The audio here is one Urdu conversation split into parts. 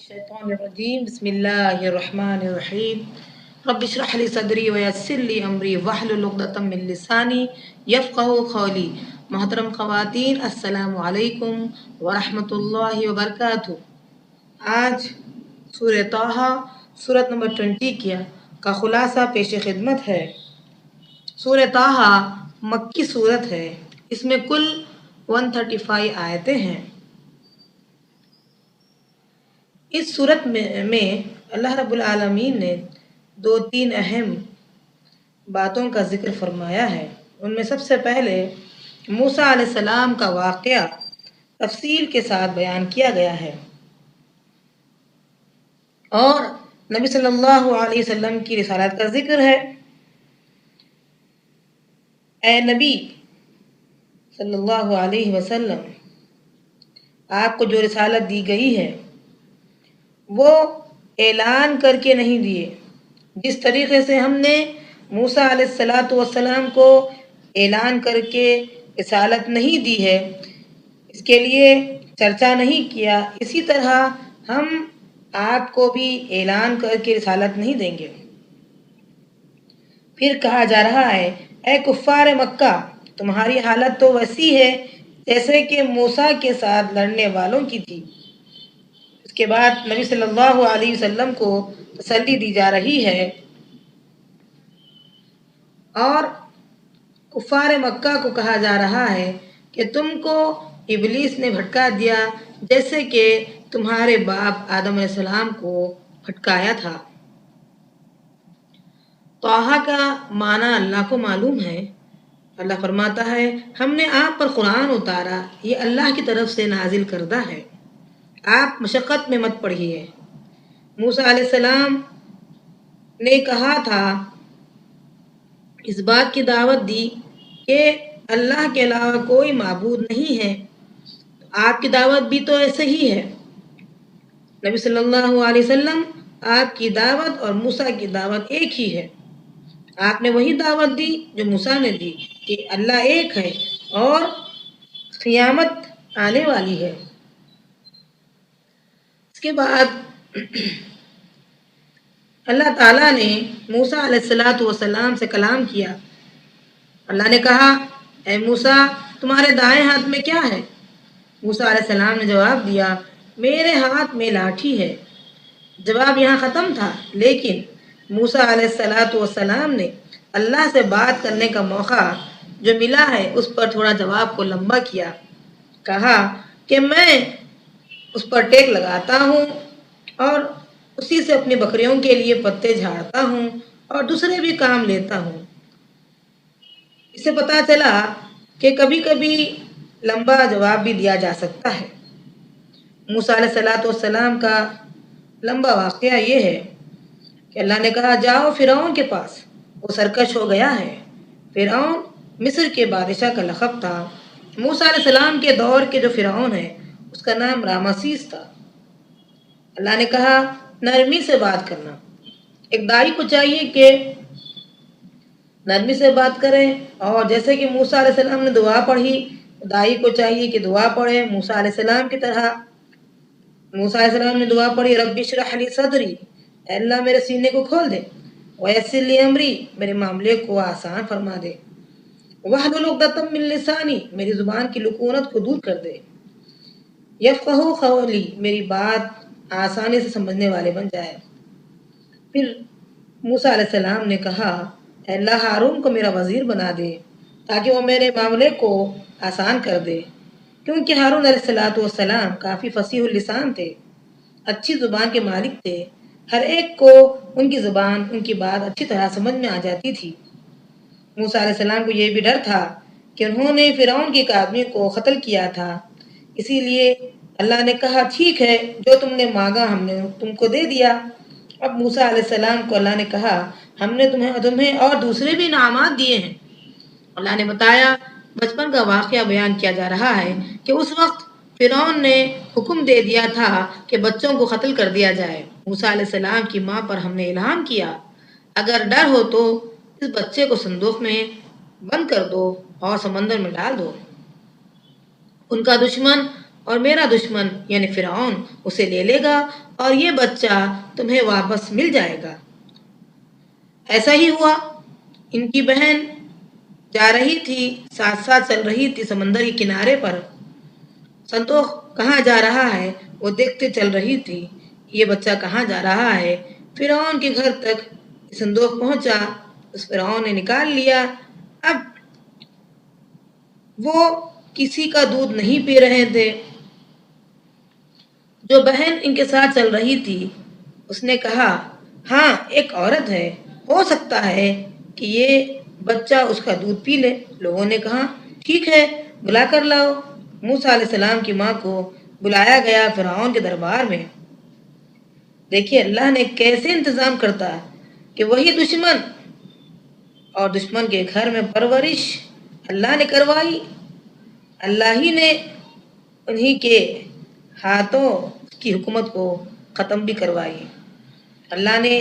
الشيطان الرجيم بسم الله الرحمن الرحيم رب اشرح لي صدري ويسر لي امری واحلل عقدۃ من لسانی یفقهوا قولی۔ محترم خواتین، السلام علیکم ورحمۃ اللہ وبرکاتہ۔ آج سورہ طٰہٰ سورت نمبر 20 کا خلاصہ پیش خدمت ہے۔ سورہ طٰہٰ مکی سورت ہے۔ اس میں کل 135 آیتیں ہیں۔ اس صورت میں اللہ رب العالمین نے 2-3 اہم باتوں کا ذکر فرمایا ہے۔ ان میں سب سے پہلے موسیٰ علیہ السلام کا واقعہ تفصیل کے ساتھ بیان کیا گیا ہے اور نبی صلی اللہ علیہ وسلم کی رسالت کا ذکر ہے۔ اے نبی صلی اللہ علیہ وسلم، آپ کو جو رسالت دی گئی ہے وہ اعلان کر کے نہیں دیے۔ جس طریقے سے ہم نے موسیٰ علیہ السلام کو اعلان کر کے رسالت نہیں دی ہے، اس کے لیے چرچا نہیں کیا، اسی طرح ہم آپ کو بھی اعلان کر کے رسالت نہیں دیں گے۔ پھر کہا جا رہا ہے، اے کفار مکہ، تمہاری حالت تو ویسی ہے جیسے کہ موسیٰ کے ساتھ لڑنے والوں کی تھی۔ اس کے بعد نبی صلی اللہ علیہ وسلم کو تسلی دی جا رہی ہے اور کفار مکہ کو کہا جا رہا ہے کہ تم کو ابلیس نے بھٹکا دیا جیسے کہ تمہارے باپ آدم علیہ السلام کو بھٹکایا تھا۔ طٰہٰ کا معنی اللہ کو معلوم ہے۔ اللہ فرماتا ہے، ہم نے آپ پر قرآن اتارا، یہ اللہ کی طرف سے نازل کردہ ہے، آپ مشقت میں مت پڑھیے۔ موسیٰ علیہ السلام نے کہا تھا، اس بات کی دعوت دی کہ اللہ کے علاوہ کوئی معبود نہیں ہے، آپ کی دعوت بھی تو ایسے ہی ہے۔ نبی صلی اللہ علیہ وسلم، آپ کی دعوت اور موسیٰ کی دعوت ایک ہی ہے۔ آپ نے وہی دعوت دی جو موسیٰ نے دی کہ اللہ ایک ہے اور قیامت آنے والی ہے۔ اس کے بعد اللہ تعالیٰ نے موسیٰ علیہ السلام سے کلام کیا۔ اللہ نے کہا، اے موسیٰ، تمہارے دائیں ہاتھ میں کیا ہے؟ موسیٰ علیہ السلام نے جواب دیا، میرے ہاتھ میں لاٹھی ہے۔ جواب یہاں ختم تھا، لیکن موسیٰ علیہ السلام نے اللہ سے بات کرنے کا موقع جو ملا ہے اس پر تھوڑا جواب کو لمبا کیا۔ کہا کہ میں اس پر ٹیک لگاتا ہوں اور اسی سے اپنی بکریوں کے لیے پتے جھاڑتا ہوں اور دوسرے بھی کام لیتا ہوں۔ اس سے پتہ چلا کہ کبھی کبھی لمبا جواب بھی دیا جا سکتا ہے۔ موسیٰ علیہ السلام کا لمبا واقعہ یہ ہے کہ اللہ نے کہا، جاؤ فرعون کے پاس، وہ سرکش ہو گیا ہے۔ فرعون مصر کے بادشاہ کا لقب تھا۔ موسیٰ علیہ السلام کے دور کے جو فرعون ہے اس کا نام رامسیس تھا۔ اللہ نے کہا، نرمی سے بات کرنا۔ ایک داعی کو چاہیے کہ نرمی سے بات کرے، اور جیسے کہ موسیٰ علیہ السلام نے دعا پڑھی، داعی کو چاہیے کہ دعا پڑھے موسیٰ علیہ السلام کی طرح۔ موسیٰ علیہ السلام نے دعا پڑھی، رب اشرح لی صدری، اے اللہ میرے سینے کو کھول دے، ویسر لی امری، میرے معاملے کو آسان فرما دے، واحلل عقدۃ من لسانی، میری زبان کی لکونت کو دور کر دے، یفقہوا قولی، میری بات آسانی سے سمجھنے والے بن جائے۔ پھر موسیٰ علیہ السلام نے کہا، اے اللہ ہارون کو میرا وزیر بنا دے تاکہ وہ میرے معاملے کو آسان کر دے، کیونکہ ہارون علیہ السلام کافی فصیح اللسان تھے، اچھی زبان کے مالک تھے، ہر ایک کو ان کی زبان، ان کی بات اچھی طرح سمجھ میں آ جاتی تھی۔ موسیٰ علیہ السلام کو یہ بھی ڈر تھا کہ انہوں نے فرعون کے ایک آدمی کو قتل کیا تھا، اسی لیے اللہ نے کہا، ٹھیک ہے، جو تم نے مانگا ہم نے تم کو دے دیا۔ اب موسیٰ علیہ السلام کو اللہ نے کہا، ہم نے تمہیں اور دوسرے بھی انعامات دیے ہیں۔ اللہ نے بتایا، بچپن کا واقعہ بیان کیا جا رہا ہے کہ اس وقت فرعون نے حکم دے دیا تھا کہ بچوں کو قتل کر دیا جائے۔ موسیٰ علیہ السلام کی ماں پر ہم نے الہام کیا، اگر ڈر ہو تو اس بچے کو صندوق میں بند کر دو اور سمندر میں ڈال دو۔ ان کا دشمن اور میرا دشمن یعنی فرعون اسے لے لے گا اور یہ بچہ تمہیں واپس مل جائے گا۔ ایسا ہی ہوا۔ ان کی بہن جا رہی تھی، ساتھ ساتھ چل رہی تھی سمندر کے کنارے پر۔ سنتوخ کہاں جا رہا ہے وہ دیکھتے چل رہی تھی، یہ بچہ کہاں جا رہا ہے۔ فرعون کے گھر تک صندوق پہنچا، اس فرعون نے نکال لیا۔ اب وہ کسی کا دودھ نہیں پی رہے تھے۔ جو بہن ان کے ساتھ چل رہی تھی اس نے کہا، ہاں ایک عورت ہے، ہو سکتا ہے کہ یہ بچہ اس کا دودھ پی لے۔ لوگوں نے کہا، ٹھیک ہے، بلا کر لاؤ۔ موسیٰ علیہ السلام کی ماں کو بلایا گیا فرعون کے دربار میں۔ دیکھیے اللہ نے کیسے انتظام کرتا ہے کہ وہی دشمن اور دشمن کے گھر میں پرورش اللہ نے کروائی، اللہ ہی نے انہی کے ہاتھوں کی حکومت کو ختم بھی کروائی۔ اللہ نے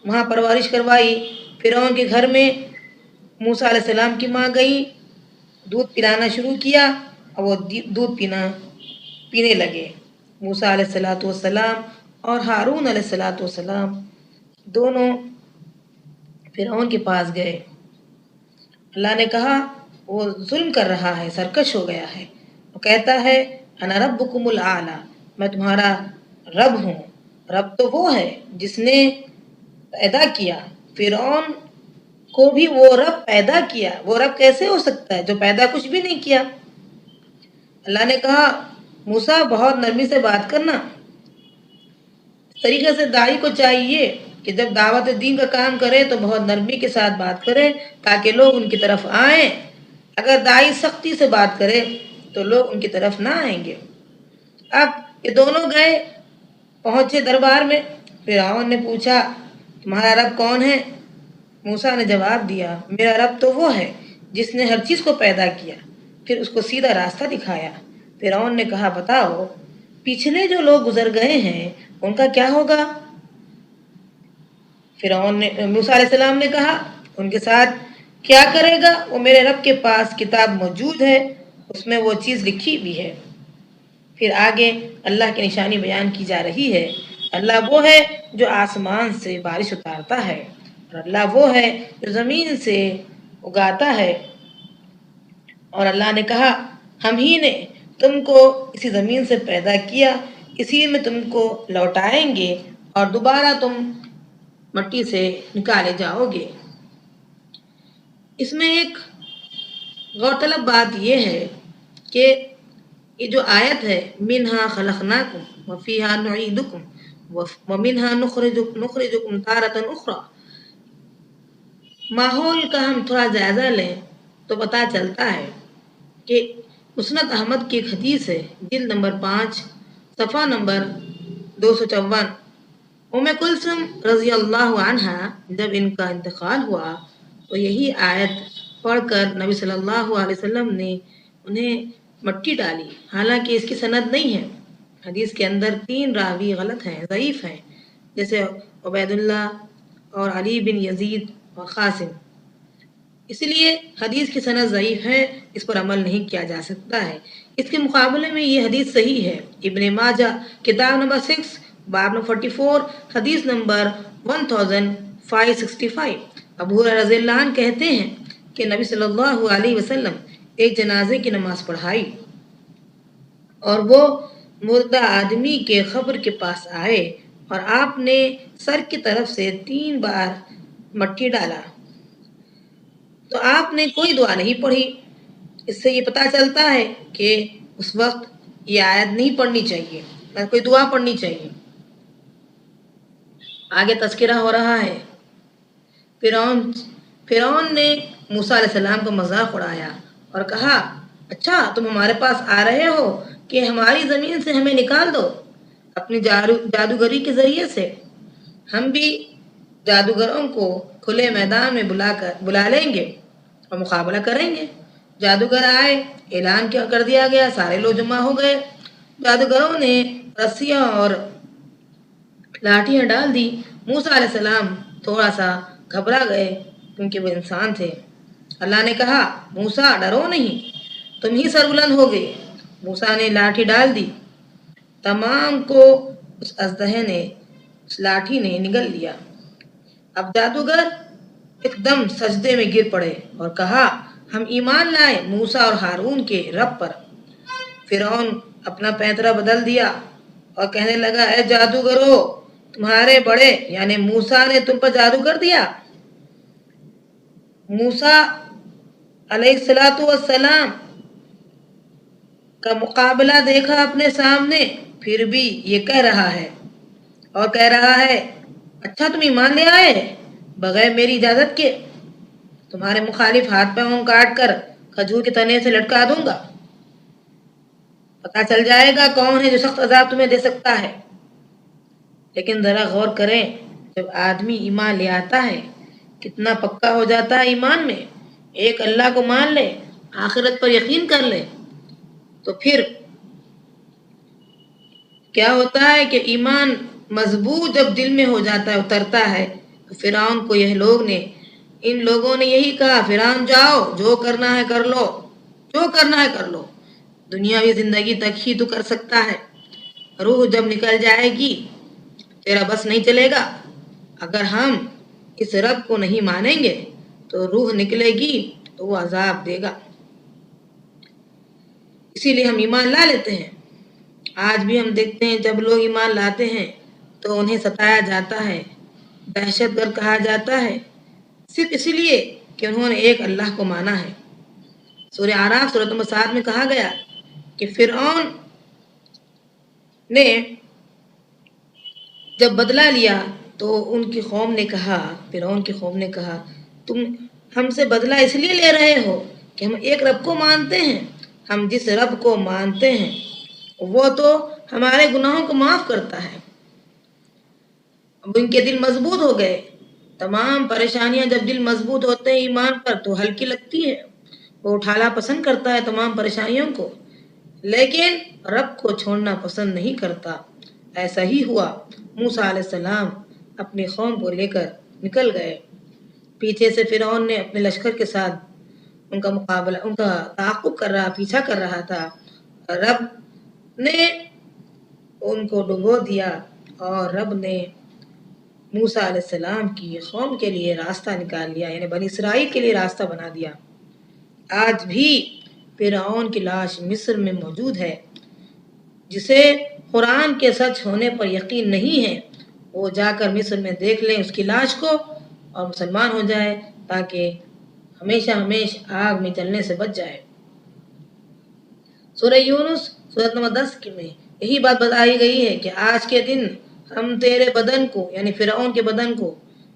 وہاں پرورش کروائی۔ فرعون کے گھر میں موسیٰ علیہ السلام کی ماں گئی، دودھ پلانا شروع کیا اور وہ دودھ پینے لگے۔ موسیٰ علیہ السلام اور ہارون علیہ السلام دونوں فرعون کے پاس گئے۔ اللہ نے کہا وہ ظلم کر رہا ہے، سرکش ہو گیا ہے۔ وہ کہتا ہے انا ربکم الاعلی، میں تمہارا رب ہوں۔ رب تو وہ ہے جس نے پیدا کیا، فرعون کو بھی وہ رب پیدا کیا۔ وہ رب کیسے ہو سکتا ہے جو پیدا کچھ بھی نہیں کیا؟ اللہ نے کہا موسیٰ بہت نرمی سے بات کرنا۔ اس طریقے سے داعی کو چاہیے کہ جب دعوت دین کا کام کرے تو بہت نرمی کے ساتھ بات کرے تاکہ لوگ ان کی طرف آئیں۔ اگر داعی سختی سے بات کرے تو لوگ ان کی طرف نہ آئیں گے۔ اب یہ دونوں گئے، پہنچے دربار میں۔ فرعون نے پوچھا تمہارا رب کون ہے؟ موسیٰ نے جواب دیا میرا رب تو وہ ہے جس نے ہر چیز کو پیدا کیا، پھر اس کو سیدھا راستہ دکھایا۔ فرعون نے کہا بتاؤ پچھلے جو لوگ گزر گئے ہیں ان کا کیا ہوگا؟ موسیٰ علیہ السلام نے کہا ان کے ساتھ کیا کرے گا؟ وہ میرے رب کے پاس کتاب موجود ہے، اس میں وہ چیز لکھی بھی ہے۔ پھر آگے اللہ کی نشانی بیان کی جا رہی ہے۔ اللہ وہ ہے جو آسمان سے بارش اتارتا ہے اور اللہ وہ ہے جو زمین سے اگاتا ہے۔ اور اللہ نے کہا ہم ہی نے تم کو اسی زمین سے پیدا کیا، اسی میں تم کو لوٹائیں گے اور دوبارہ تم مٹی سے نکالے جاؤ گے۔ اس میں ایک غورطلب بات یہ ہے کہ یہ جو آیت ہے منہا خلقناکم وفیہا نعیدکم ومنہا نخرجکم تارۃ اخری، ماحول کا ہم تھوڑا جائزہ لیں تو پتہ چلتا ہے کہ مسند احمد کی ایک حدیث ہے، جلد نمبر 5 صفحہ نمبر 254۔ ام کلثوم رضی اللہ عنہا جب ان کا انتقال ہوا تو یہی آیت پڑھ کر نبی صلی اللہ علیہ وسلم نے انہیں مٹی ڈالی، حالانکہ اس کی سند نہیں ہے۔ حدیث کے اندر 3 راوی غلط ہیں، ضعیف ہیں، جیسے عبید اللہ اور علی بن یزید اور قاسم۔ اس لیے حدیث کی سند ضعیف ہے، اس پر عمل نہیں کیا جا سکتا ہے۔ اس کے مقابلے میں یہ حدیث صحیح ہے۔ ابن ماجہ کتاب نمبر 6 باب نمبر 44 حدیث نمبر 1565۔ ابو ہریرہ رضی اللہ عنہ کہتے ہیں کہ نبی صلی اللہ علیہ وسلم ایک جنازے کی نماز پڑھائی اور وہ مردہ آدمی کے قبر کے پاس آئے اور آپ نے سر کی طرف سے 3 بار مٹی ڈالا تو آپ نے کوئی دعا نہیں پڑھی۔ اس سے یہ پتہ چلتا ہے کہ اس وقت یہ آیت نہیں پڑھنی چاہیے، کوئی دعا پڑھنی چاہیے۔ آگے تذکرہ ہو رہا ہے فرعون نے موسیٰ علیہ السلام کو مذاق اڑایا اور کہا اچھا تم ہمارے پاس آ رہے ہو کہ ہماری زمین سے ہمیں نکال دو اپنی جادوگری کے ذریعے سے؟ ہم بھی جادوگروں کو کھلے میدان میں بلا لیں گے اور مقابلہ کریں گے۔ جادوگر آئے، اعلان کر دیا گیا، سارے لوگ جمع ہو گئے۔ جادوگروں نے رسیاں اور لاٹھیاں ڈال دی۔ موسیٰ علیہ السلام تھوڑا سا گھبرا گئے کیونکہ وہ انسان تھے۔ اللہ نے کہا موسیٰ ڈرو نہیں، تم ہی سربلند ہو گئے۔ موسیٰ نے لاٹھی ڈال دی، تمام کو اس اژدہے نے، اس لاٹھی نے نگل لیا۔ اب جادوگر ایک دم سجدے میں گر پڑے اور کہا، ہم ایمان لائے موسیٰ اور ہارون کے رب پر۔ فرعون اپنا پینترا بدل دیا اور کہنے لگا، اے جادوگرو، تمہارے بڑے یعنی موسیٰ نے تم پر جادو کر دیا؟ موسیٰ علیہ السلام کا مقابلہ دیکھا اپنے سامنے، پھر بھی یہ کہہ رہا ہے اور کہہ رہا ہے، اچھا تم ایمان لے آئے بغیر میری اجازت کے؟ تمہارے مخالف ہاتھ پاؤں کاٹ کر کھجور کے تنے سے لٹکا دوں گا، پتہ چل جائے گا کون ہے جو سخت عذاب تمہیں دے سکتا ہے۔ لیکن ذرا غور کریں، جب آدمی ایمان لے آتا ہے کتنا پکا ہو جاتا ہے ایمان میں، ایک اللہ کو مان لے، آخرت پر یقین کر لے، تو پھر کیا ہوتا ہے کہ ایمان مضبوط جب دل میں ہو جاتا ہے، اترتا ہے۔ فرعون کو ان لوگوں نے یہی کہا، فرعون جاؤ، جو کرنا ہے کر لو، جو کرنا ہے کر لو، دنیاوی زندگی تک ہی تو کر سکتا ہے، روح جب نکل جائے گی تیرا بس نہیں چلے گا۔ اگر ہم اس رب کو نہیں مانیں گے تو روح نکلے گی تو وہ عذاب دے گا، اسی لیے ہم ایمان لا لیتے ہیں۔ آج بھی ہم دیکھتے ہیں جب لوگ ایمان لاتے ہیں تو انہیں ستایا جاتا ہے، دہشت گرد کہا جاتا ہے، صرف اسی لیے کہ انہوں نے ایک اللہ کو مانا ہے۔ سورہ اعراف سورۃ نمبر 7 میں کہا گیا کہ فرعون نے جب بدلہ لیا تو فرعون کی قوم نے کہا، تم ہم سے بدلہ اس لیے لے رہے ہو کہ ہم ایک رب کو مانتے ہیں، ہم جس رب کو مانتے ہیں وہ تو ہمارے گناہوں کو معاف کرتا ہے۔ اب ان کے دل مضبوط ہو گئے، تمام پریشانیاں جب دل مضبوط ہوتے ہیں ایمان پر تو ہلکی لگتی ہے، وہ اٹھانا پسند کرتا ہے تمام پریشانیوں کو، لیکن رب کو چھوڑنا پسند نہیں کرتا۔ ایسا ہی ہوا، موسیٰ علیہ السلام اپنی قوم کو لے کر نکل گئے، پیچھے سے فرعون نے اپنے لشکر کے ساتھ ان کا تعاقب پیچھا کر رہا تھا، رب نے ان کو ڈبو دیا اور رب نے موسیٰ علیہ السلام کی قوم کے لیے راستہ نکال لیا، یعنی بنی اسرائیل کے لیے راستہ بنا دیا۔ آج بھی فرعون کی لاش مصر میں موجود ہے، جسے قرآن کے سچ ہونے پر یقین نہیں ہے وہ جا کر مصر میں دیکھ لیں اس کی لاش کو اور مسلمان ہو جائے، تاکہ ہمیشہ آگ میں جلنے سے بچ جائے۔ سورہ یونس سورۃ نمبر 10 میں یہی بات بتائی گئی ہے کہ آج کے دن ہم تیرے بدن کو یعنی فرعون کے بدن کو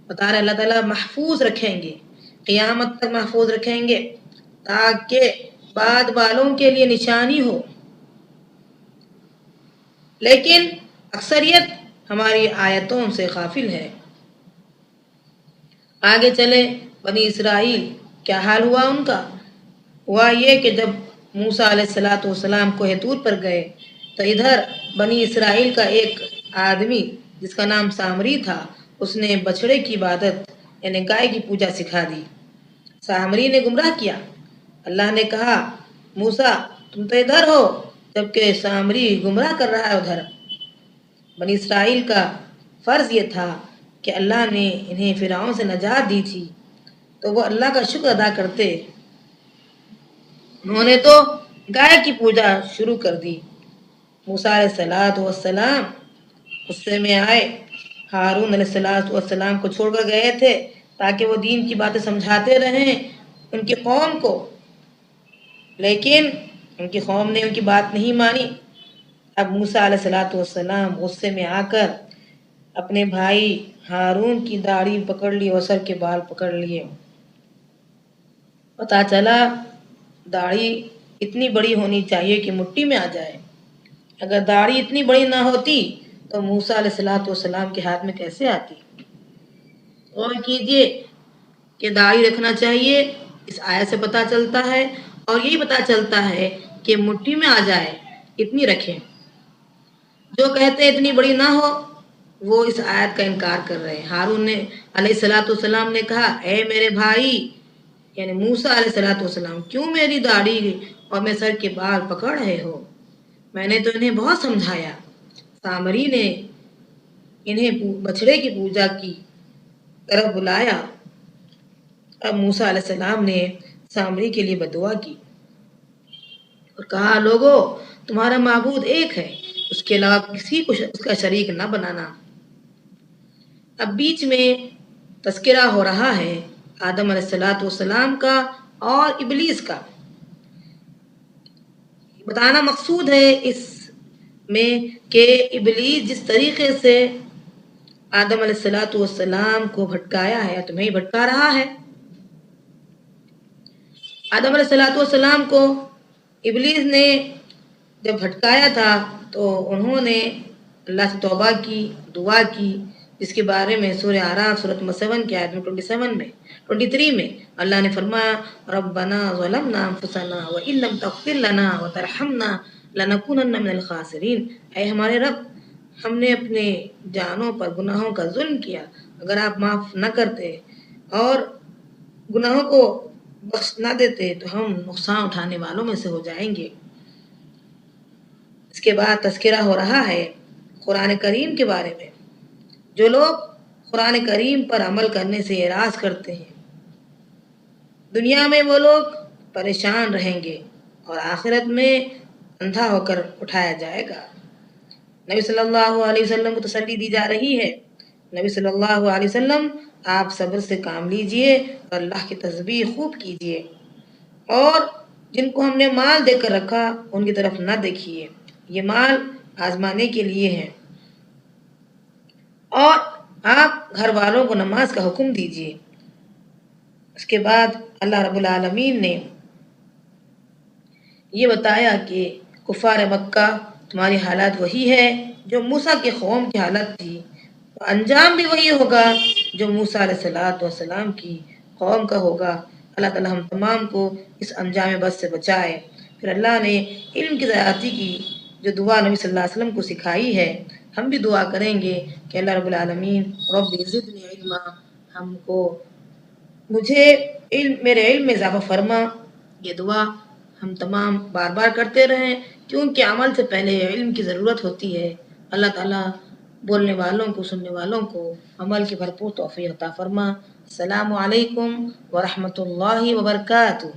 بتا رہے اللہ تعالیٰ محفوظ رکھیں گے، قیامت تک محفوظ رکھیں گے، تاکہ بعد والوں کے لیے نشانی ہو۔ لیکن اکثریت ہماری آیتوں سے غافل ہے۔ آگے چلے، بنی اسرائیل کیا حال ہوا ان کا؟ ہوا یہ کہ جب موسیٰ علیہ السلام کوہ طور پر گئے تو ادھر بنی اسرائیل کا ایک آدمی جس کا نام سامری تھا، اس نے بچڑے کی عبادت یعنی گائے کی پوجا سکھا دی۔ سامری نے گمراہ کیا۔ اللہ نے کہا، موسیٰ تم تو ادھر ہو، جبکہ سامری گمراہ کر رہا ہے ادھر۔ بنی اسرائیل کا فرض یہ تھا کہ اللہ نے انہیں فرعون سے نجات دی تھی تو وہ اللہ کا شکر ادا کرتے، انہوں نے تو گائے کی پوجا شروع کر دی۔ موسیٰ علیہ السلام غصے میں آئے، ہارون علیہ السلام کو چھوڑ کر گئے تھے تاکہ وہ دین کی باتیں سمجھاتے رہیں ان کی قوم کو، لیکن ان کی قوم نے ان کی بات نہیں مانی۔ اب موسیٰ علیہ السلام غصے میں آ کر اپنے بھائی ہارون کی داڑھی پکڑ لی اور سر کے بال پکڑ لیے۔ پتہ چلا داڑھی اتنی بڑی ہونی چاہیے کہ مٹھی میں آ جائے، اگر داڑھی اتنی بڑی نہ ہوتی تو موسیٰ علیہ السلام کے ہاتھ میں کیسے آتی؟ غور کیجئے کہ داڑھی رکھنا چاہیے، اس آیت سے پتہ چلتا ہے، اور یہی پتہ چلتا ہے کہ مٹھی میں آ جائے اتنی رکھیں۔ جو کہتے اتنی بڑی نہ ہو وہ اس آیت کا انکار کر رہے ہیں۔ ہارون نے علیہ السلام نے کہا، اے میرے بھائی یعنی موسیٰ علیہ السلام، کیوں میری داڑھی اور میرے سر کے بال پکڑ رہے ہو؟ میں نے تو انہیں بہت سمجھایا۔ سامری نے انہیں بچڑے کی پوجا کی طرف بلایا۔ اب موسیٰ علیہ السلام نے سامری کے لیے بدعا کی اور کہا، لوگو تمہارا معبود ایک ہے، اس کے علاوہ کسی کو اس کا شریک نہ بنانا۔ اب بیچ میں تذکرہ ہو رہا ہے آدم علیہ السلام کا اور ابلیس کا۔ بتانا مقصود ہے اس میں کہ ابلیس جس طریقے سے آدم علیہ السلام کو بھٹکایا ہے، تمہیں بھٹکا رہا ہے۔ آدم علیہ السلام کو ابلیس نے جب بھٹکایا تھا تو انہوں نے اللہ سے توبہ کی، دعا کی، جس کے بارے میں سورہ اعراف سورۃ 7 کی آیت 23 میں اللہ نے فرمایا، ربنا ظلمنا انفسنا وان لم تغفر لنا وترحمنا لنکونن من الخاسرین۔ اے ہمارے رب، ہم نے اپنے جانوں پر گناہوں کا ظلم کیا، اگر آپ معاف نہ کرتے اور گناہوں کو بخش نہ دیتے تو ہم نقصان اٹھانے والوں میں سے ہو جائیں گے۔ اس کے بعد تذکرہ ہو رہا ہے قرآن کریم کے بارے میں۔ جو لوگ قرآن کریم پر عمل کرنے سے اعراض کرتے ہیں، دنیا میں وہ لوگ پریشان رہیں گے اور آخرت میں اندھا ہو کر اٹھایا جائے گا۔ نبی صلی اللہ علیہ وسلم کو تسلی دی جا رہی ہے، نبی صلی اللہ علیہ وسلم آپ صبر سے کام لیجئے اور اللہ کی تسبیح خوب کیجئے، اور جن کو ہم نے مال دے کر رکھا ان کی طرف نہ دیکھیے، یہ مال آزمانے کے لیے ہے، اور آپ گھر والوں کو نماز کا حکم دیجئے۔ اس کے بعد اللہ رب العالمین نے یہ بتایا کہ کفار مکہ تمہاری حالت وہی ہے جو موسیٰ کے قوم کی حالت تھی، انجام بھی وہی ہوگا جو موسیٰ علیہ السلام کی قوم کا ہوگا۔ اللہ تعالیٰ ہم تمام کو اس انجام بد سے بچائے۔ پھر اللہ نے علم کی زیادتی کی جو دعا نبی صلی اللہ علیہ وسلم کو سکھائی ہے، ہم بھی دعا کریں گے کہ اللہ رب العالمین رب زدنی علما، مجھے میرے علم میں اضافہ فرما۔ یہ دعا ہم تمام بار بار کرتے رہیں، کیونکہ عمل سے پہلے علم کی ضرورت ہوتی ہے۔ اللہ تعالیٰ بولنے والوں کو، سننے والوں کو عمل کی بھرپور توفیق عطا فرما۔ السلام علیکم ورحمۃ اللہ وبرکاتہ۔